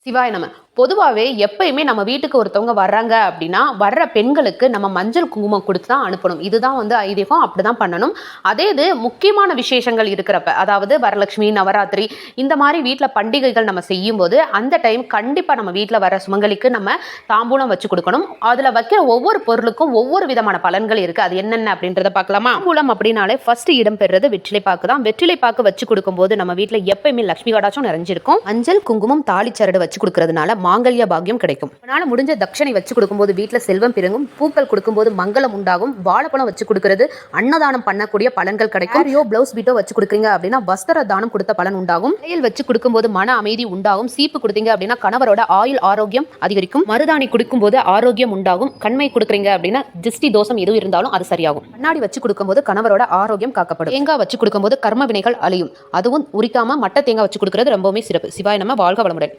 சிவாய நம. பொதுவாவே எப்பயுமே நம்ம வீட்டுக்கு ஒருத்தவங்க வர்றாங்க அப்படின்னா, வர்ற பெண்களுக்கு நம்ம மஞ்சள், குங்குமம் குடுத்து தான் அனுப்பணும். இதுதான் ஐதீகம். அப்படிதான் பண்ணணும். அதே இது முக்கியமான விசேஷங்கள் இருக்கிறப்ப, அதாவது வரலட்சுமி, நவராத்திரி இந்த மாரி வீட்ல பண்டிகைகள் நம்ம செய்யும்போது, அந்த டைம் கண்டிப்பா நம்ம வீட்ல வர சுமங்கலிக்கு நம்ம தாம்பூலம் வச்சு குடுக்கணும். அதுல வைக்கிற ஒவ்வொரு பொருளுக்கும் ஒவ்வொரு விதமான பலன்கள் இருக்கு. அது என்னென்ன அப்படின்றத பார்க்கலாமா? தாம்பூலம் அப்படின்னாலே ஃபர்ஸ்ட் இடம் பெறுறது வெற்றிலை பாக்கு தான். வெற்றிலை பாக்கு வச்சு குடுக்கும்போது நம்ம வீட்ல எப்பயுமே லட்சுமி கடாட்சம் நிறைஞ்சிருக்கும். மஞ்சள், குங்குமம், தாலிச்சரடு வச்சு கொடுக்கறதுனால மாங்கல்ய பாக்கியம் கிடைக்கும். அதனால முடிஞ்ச தட்சணை வச்சு கொடுக்கும்போது வீட்டில் செல்வம் பெருகும். பூக்கள் கொடுக்கும்போது மங்களம் உண்டாகும். வாழைப்பழம் வச்சு கொடுக்கறது அன்னதானம் பண்ணக்கூடிய பலன்கள் கிடைக்கும். பிளவுஸ் பீட்டோ வச்சு கொடுக்குறீங்க அப்படின்னா வஸ்திர தானம் கொடுத்த பலன் உண்டாகும். வளையல் வச்சு கொடுக்கும்போது மன அமைதி உண்டாகும். சீப்பு கொடுத்தீங்க அப்படின்னா கணவரோட ஆயுள் ஆரோக்கியம் அதிகரிக்கும். மருதாணி கொடுக்கும்போது ஆரோக்கியம் உண்டாகும். கண்மை கொடுக்குறீங்க அப்படின்னா திருஷ்டி தோஷம் எதுவும் இருந்தாலும் அது சரியாகும். கண்ணாடி வச்சு கொடுக்கும்போது கணவரோட ஆரோக்கியம் காக்கப்படும். தேங்காய் வச்சு கொடுக்கும்போது கர்ம வினைகள் அழியும். அதுவும் உரிக்காம மட்ட தேங்காய் வச்சு கொடுக்கறது ரொம்பவுமே சிறப்பு. சிவாய நம. வாழ்க வளமுடன்.